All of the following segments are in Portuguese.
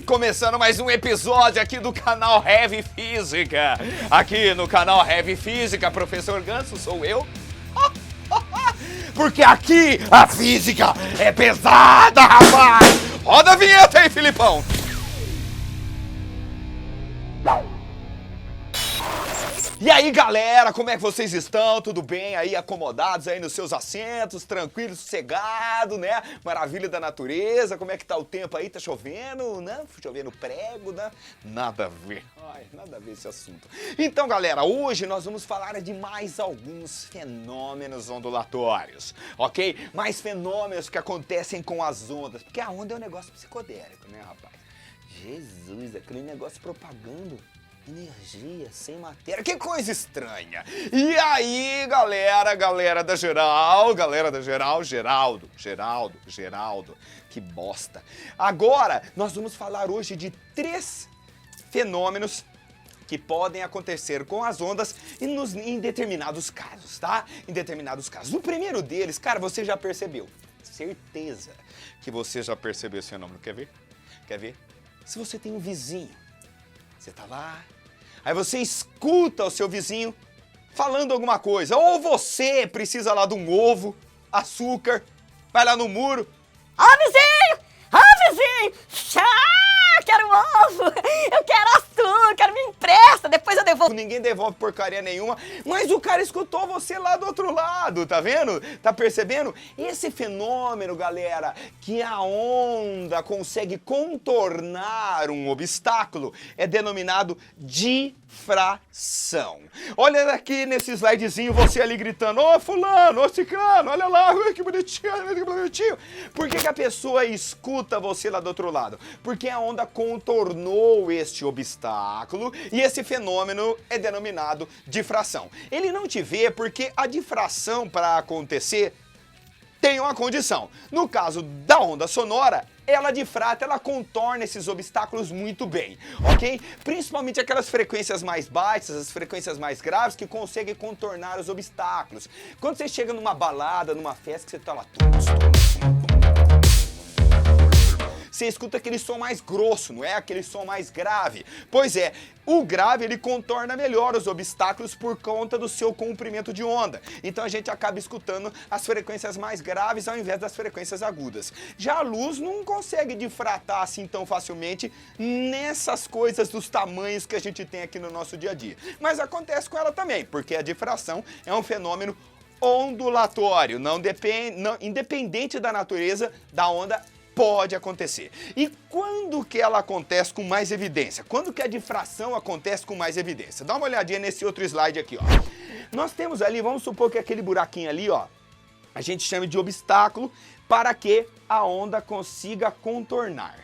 Começando mais um episódio aqui do canal Heavy Física. Aqui no canal Heavy Física, professor Ganso, sou eu. Porque aqui a física é pesada, rapaz! Roda a vinheta aí, Filipão! E aí, galera, como é que vocês estão? Tudo bem aí, acomodados aí nos seus assentos, tranquilos, sossegados, né? Maravilha da natureza, como é que tá o tempo aí? Tá chovendo, né? Chovendo prego, né? Nada a ver. Ai, nada a ver esse assunto. Então, galera, hoje nós vamos falar de mais alguns fenômenos ondulatórios, ok? Mais fenômenos que acontecem com as ondas, porque a onda é um negócio psicodélico, né, rapaz? Jesus, aquele negócio propagando energia sem matéria, que coisa estranha. E aí, galera da Geraldo, que bosta. Agora, nós vamos falar hoje de 3 fenômenos que podem acontecer com as ondas em determinados casos, tá? Em determinados casos. O primeiro deles, cara, você já percebeu. Certeza que você já percebeu esse fenômeno. Quer ver? Quer ver? Se você tem um vizinho, você tá lá, aí você escuta o seu vizinho falando alguma coisa, ou você precisa lá de um ovo, açúcar, vai lá no muro. Vizinho! Vizinho! Quero ovo! Eu quero açúcar, me empresta, depois eu devolvo. Ninguém devolve porcaria nenhuma, mas o cara escutou você lá do outro lado, tá vendo? Tá percebendo? Esse fenômeno, galera, que a onda consegue contornar um obstáculo, é denominado difração. Olha aqui nesse slidezinho, você ali gritando, ô fulano, ô ciclano, olha lá, que bonitinho, que bonitinho. Por que a pessoa escuta você lá do outro lado? Porque a onda contornou este obstáculo e esse fenômeno é denominado difração. Ele não te vê porque a difração, para acontecer, tem uma condição. No caso da onda sonora, ela difrata, ela contorna esses obstáculos muito bem, ok? Principalmente aquelas frequências mais baixas, as frequências mais graves que conseguem contornar os obstáculos. Quando você chega numa balada, numa festa, que você tá lá... Você escuta aquele som mais grosso, não é aquele som mais grave. Pois é, o grave ele contorna melhor os obstáculos por conta do seu comprimento de onda. Então a gente acaba escutando as frequências mais graves ao invés das frequências agudas. Já a luz não consegue difratar assim tão facilmente nessas coisas dos tamanhos que a gente tem aqui no nosso dia a dia. Mas acontece com ela também, porque a difração é um fenômeno ondulatório, independente da natureza da onda, pode acontecer. E quando que ela acontece com mais evidência? Quando que a difração acontece com mais evidência? Dá uma olhadinha nesse outro slide aqui, ó. Nós temos ali, vamos supor que aquele buraquinho ali, ó, a gente chama de obstáculo para que a onda consiga contornar.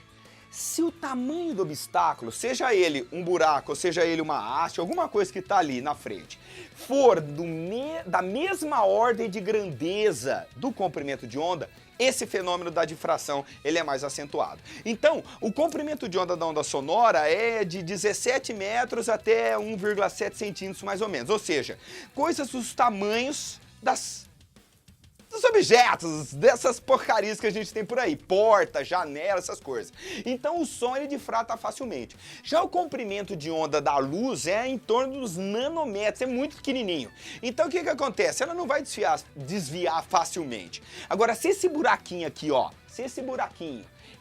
Se o tamanho do obstáculo, seja ele um buraco, ou seja ele uma haste, alguma coisa que está ali na frente, for da mesma ordem de grandeza do comprimento de onda, esse fenômeno da difração ele é mais acentuado. Então, o comprimento de onda da onda sonora é de 17 metros até 1,7 centímetros mais ou menos. Ou seja, coisas dos tamanhos dos objetos, dessas porcarias que a gente tem por aí, porta, janela, essas coisas. Então o som ele difrata facilmente. Já o comprimento de onda da luz é em torno dos nanômetros, é muito pequenininho. Então o que acontece? Ela não vai desviar facilmente. Agora, se esse buraquinho aqui, ó,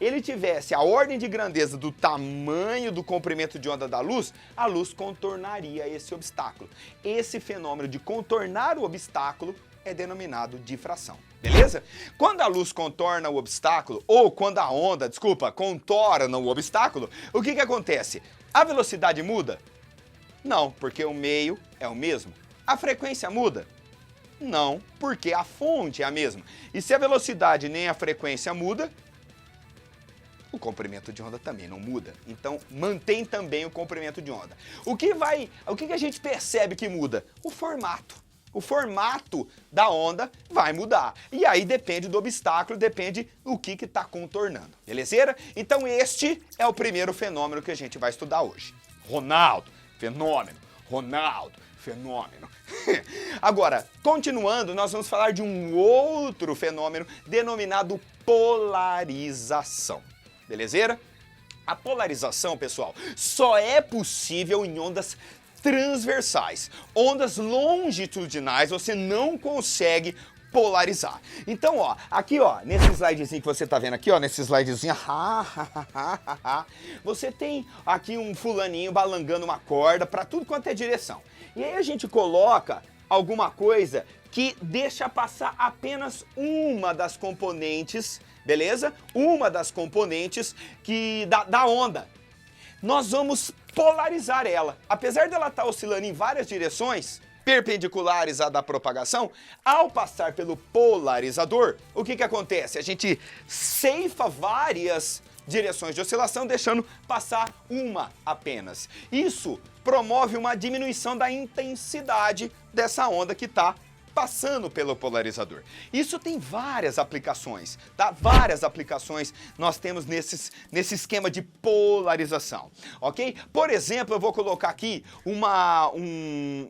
ele tivesse a ordem de grandeza do tamanho do comprimento de onda da luz, a luz contornaria esse obstáculo. Esse fenômeno de contornar o obstáculo é denominado difração, beleza? Quando a luz contorna o obstáculo, ou quando a onda, contorna o obstáculo, o que acontece? A velocidade muda? Não, porque o meio é o mesmo. A frequência muda? Não, porque a fonte é a mesma. E se a velocidade nem a frequência muda, o comprimento de onda também não muda. Então, mantém também o comprimento de onda. O que a gente percebe que muda? O formato. O formato da onda vai mudar. E aí depende do obstáculo, depende do que está contornando. Beleza? Então este é o primeiro fenômeno que a gente vai estudar hoje. Ronaldo, fenômeno. Ronaldo, fenômeno. Agora, continuando, nós vamos falar de um outro fenômeno denominado polarização. Belezeira? A polarização, pessoal, só é possível em ondas transversais. Ondas longitudinais você não consegue polarizar. Então, ó, aqui, ó, nesse slidezinho que você tá vendo aqui, ó, nesse slidezinho, você tem aqui um fulaninho balangando uma corda para tudo quanto é direção. E aí a gente coloca alguma coisa que deixa passar apenas uma das componentes, beleza? Uma das componentes da onda. Nós vamos polarizar ela. Apesar dela estar oscilando em várias direções perpendiculares à da propagação, ao passar pelo polarizador, o que acontece? A gente ceifa várias direções de oscilação, deixando passar uma apenas. Isso promove uma diminuição da intensidade dessa onda que está passando pelo polarizador. Isso tem várias aplicações, tá? Várias aplicações nós temos nesse esquema de polarização, ok? Por exemplo, eu vou colocar aqui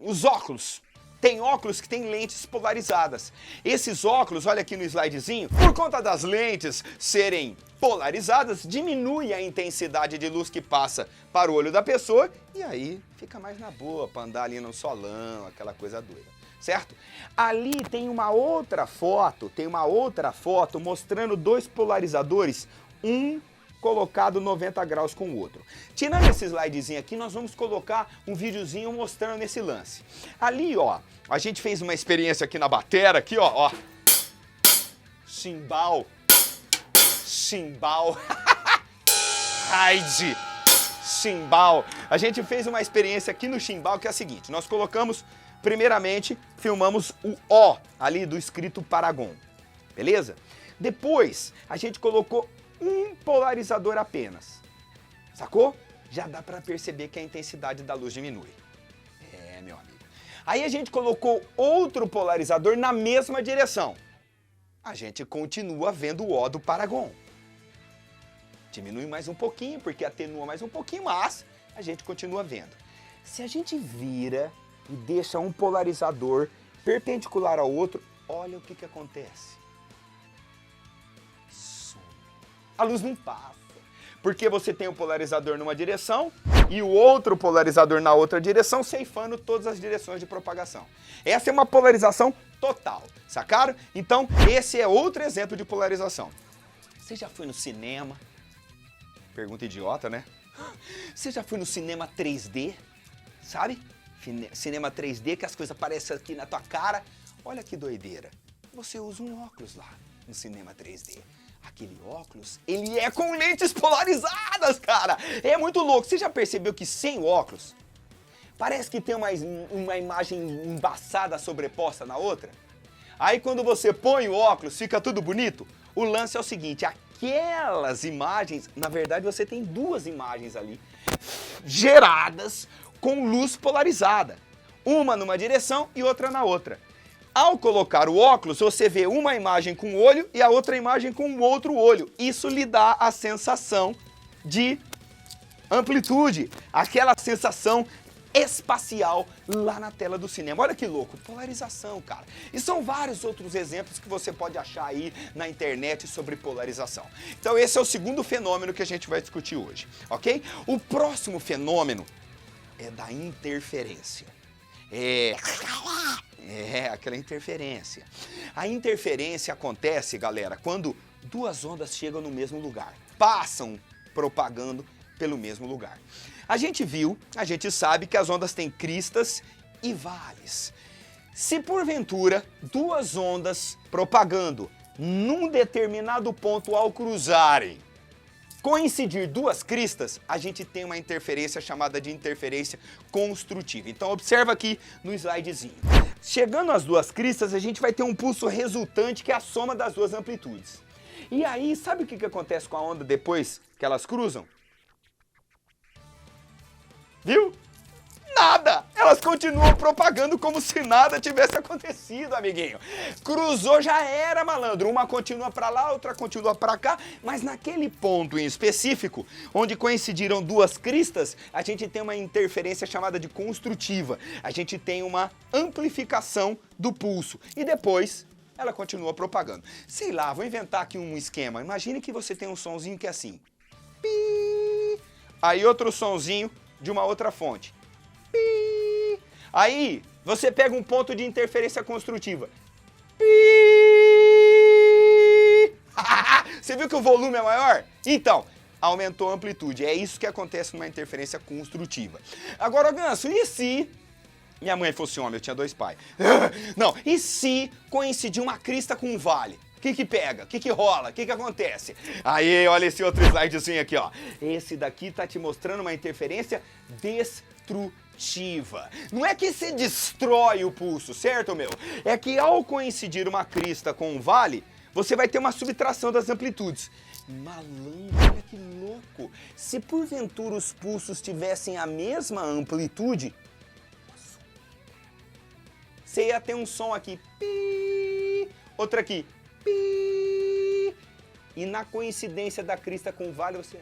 os óculos. Tem óculos que têm lentes polarizadas. Esses óculos, olha aqui no slidezinho, por conta das lentes serem polarizadas, diminui a intensidade de luz que passa para o olho da pessoa e aí fica mais na boa para andar ali no solão, aquela coisa doida. Certo? Ali tem uma outra foto mostrando dois polarizadores, um colocado 90 graus com o outro. Tirando esse slidezinho aqui, nós vamos colocar um videozinho mostrando esse lance. Ali, ó, a gente fez uma experiência aqui na batera, aqui, ó. Chimbal. Raid. Chimbal. A gente fez uma experiência aqui no chimbal que é a seguinte, nós colocamos, primeiramente, filmamos o O ali do escrito Paragon, beleza? Depois, a gente colocou um polarizador apenas, sacou? Já dá pra perceber que a intensidade da luz diminui. É, meu amigo. Aí a gente colocou outro polarizador na mesma direção. A gente continua vendo o O do Paragon. Diminui mais um pouquinho, porque atenua mais um pouquinho, mas a gente continua vendo. Se a gente vira e deixa um polarizador perpendicular ao outro, olha o que acontece. A luz não passa, porque você tem o polarizador numa direção e o outro polarizador na outra direção, ceifando todas as direções de propagação. Essa é uma polarização total, sacaram? Então, esse é outro exemplo de polarização. Você já foi no cinema? Pergunta idiota, né? Você já foi no cinema 3D? Sabe? Cinema 3D, que as coisas aparecem aqui na tua cara. Olha que doideira. Você usa um óculos lá no cinema 3D. Aquele óculos, ele é com lentes polarizadas, cara. É muito louco. Você já percebeu que sem óculos, parece que tem uma imagem embaçada sobreposta na outra? Aí quando você põe o óculos, fica tudo bonito? O lance é o seguinte, aquelas imagens, na verdade você tem duas imagens ali, geradas com luz polarizada. Uma numa direção e outra na outra. Ao colocar o óculos, você vê uma imagem com um olho e a outra imagem com o outro olho. Isso lhe dá a sensação de amplitude, aquela sensação espacial lá na tela do cinema. Olha que louco, polarização, cara. E são vários outros exemplos que você pode achar aí na internet sobre polarização. Então esse é o segundo fenômeno que a gente vai discutir hoje, ok? O próximo fenômeno é da interferência. Aquela interferência. A interferência acontece, galera, quando duas ondas chegam no mesmo lugar, passam propagando pelo mesmo lugar. A gente sabe que as ondas têm cristas e vales. Se porventura duas ondas propagando num determinado ponto ao cruzarem, coincidir duas cristas, a gente tem uma interferência chamada de interferência construtiva. Então observa aqui no slidezinho. Chegando às duas cristas, a gente vai ter um pulso resultante que é a soma das duas amplitudes. E aí, sabe o que acontece com a onda depois que elas cruzam? Viu? Nada! elas continuam propagando como se nada tivesse acontecido, amiguinho. Cruzou, já era, malandro. Uma continua pra lá, outra continua pra cá, mas naquele ponto em específico, onde coincidiram duas cristas, a gente tem uma interferência chamada de construtiva. A gente tem uma amplificação do pulso e depois ela continua propagando. Sei lá, vou inventar aqui um esquema. Imagine que você tem um sonzinho que é assim. Pi. Aí outro sonzinho de uma outra fonte. Pi. Aí você pega um ponto de interferência construtiva. Pi. Você viu que o volume é maior? Então, aumentou a amplitude. É isso que acontece numa interferência construtiva. Agora, Ganso, e se minha mãe fosse homem, eu tinha 2 pais. Não, e se coincidir uma crista com um vale? O que pega? O que rola? O que acontece? Aí, olha esse outro slidezinho aqui, ó. Esse daqui tá te mostrando uma interferência destrutiva. Não é que se destrói o pulso, certo, meu? É que ao coincidir uma crista com um vale, você vai ter uma subtração das amplitudes. Malandro, olha que louco. Se porventura os pulsos tivessem a mesma amplitude, você ia ter um som aqui, pi, outro aqui, pi, e na coincidência da crista com o vale você...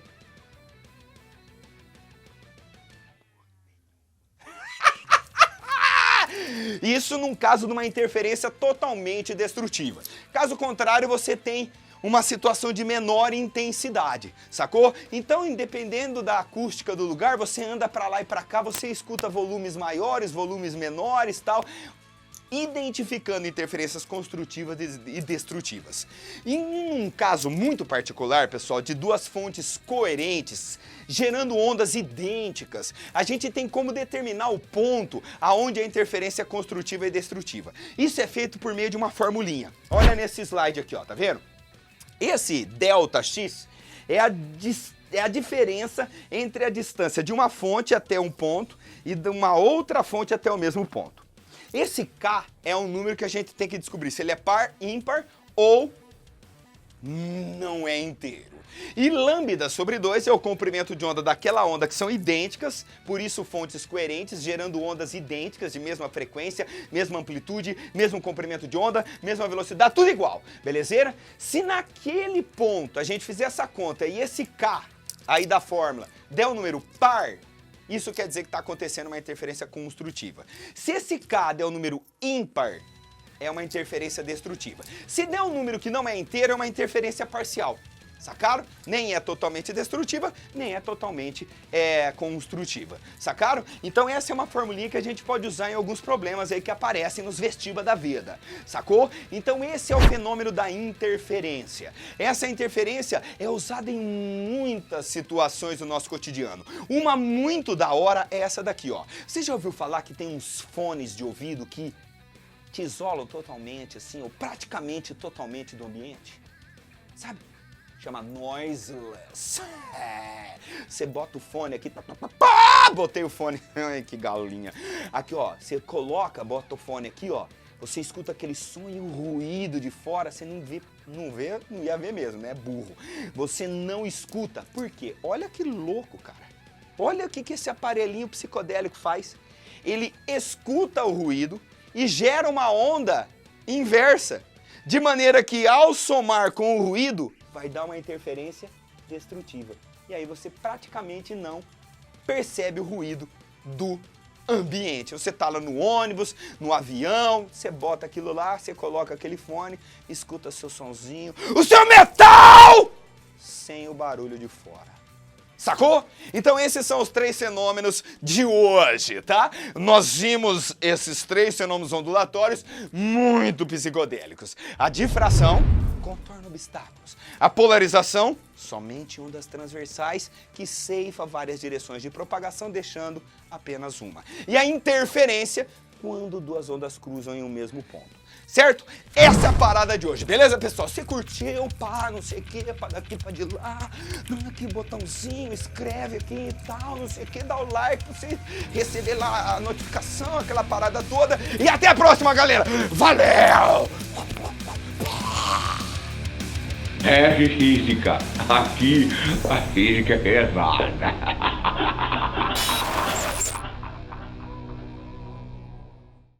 Isso num caso de uma interferência totalmente destrutiva. Caso contrário, você tem uma situação de menor intensidade, sacou? Então, independendo da acústica do lugar, você anda pra lá e pra cá, você escuta volumes maiores, volumes menores, tal, identificando interferências construtivas e destrutivas. Em um caso muito particular, pessoal, de duas fontes coerentes, gerando ondas idênticas, a gente tem como determinar o ponto aonde a interferência é construtiva e destrutiva. Isso é feito por meio de uma formulinha. Olha nesse slide aqui, ó, tá vendo? Esse ΔX é a diferença entre a distância de uma fonte até um ponto e de uma outra fonte até o mesmo ponto. Esse K é um número que a gente tem que descobrir se ele é par, ímpar ou não é inteiro. E lambda sobre 2 é o comprimento de onda daquela onda que são idênticas, por isso fontes coerentes, gerando ondas idênticas de mesma frequência, mesma amplitude, mesmo comprimento de onda, mesma velocidade, tudo igual, belezeira? Se naquele ponto a gente fizer essa conta e esse K aí da fórmula der um número par, isso quer dizer que está acontecendo uma interferência construtiva. Se esse K der um número ímpar, é uma interferência destrutiva. Se der um número que não é inteiro, é uma interferência parcial. Sacaram? Nem é totalmente destrutiva, nem é totalmente construtiva. Sacaram? Então essa é uma formulinha que a gente pode usar em alguns problemas aí que aparecem nos vestibulos da vida. Sacou? Então esse é o fenômeno da interferência. Essa interferência é usada em muitas situações do nosso cotidiano. Uma muito da hora é essa daqui, ó. Você já ouviu falar que tem uns fones de ouvido que te isolam totalmente, assim, ou praticamente totalmente do ambiente? Sabe? Chama noiseless. Você bota o fone aqui, botei o fone, ai que galinha. Aqui ó, você coloca, bota o fone aqui ó, você escuta aquele som e o ruído de fora, você não ia ver mesmo, né, burro. Você não escuta, por quê? Olha que louco, cara. Olha o que esse aparelhinho psicodélico faz. Ele escuta o ruído e gera uma onda inversa, de maneira que ao somar com o ruído, vai dar uma interferência destrutiva. E aí você praticamente não percebe o ruído do ambiente. Você tá lá no ônibus, no avião, você bota aquilo lá, você coloca aquele fone, escuta seu sonzinho, o seu metal! Sem o barulho de fora. Sacou? Então esses são os 3 fenômenos de hoje, tá? Nós vimos esses 3 fenômenos ondulatórios muito psicodélicos. A difração contorna obstáculos. A polarização, somente ondas transversais que ceifa várias direções de propagação, deixando apenas uma. E a interferência, quando duas ondas cruzam em um mesmo ponto. Certo? Essa é a parada de hoje, beleza, pessoal? Se curtiu, pá, não sei o que, pá daqui, pá de lá, dá aqui botãozinho, escreve aqui e tal, não sei o que, dá o like pra você receber lá a notificação, aquela parada toda. E até a próxima, galera! Valeu! Física, aqui a física é pesada.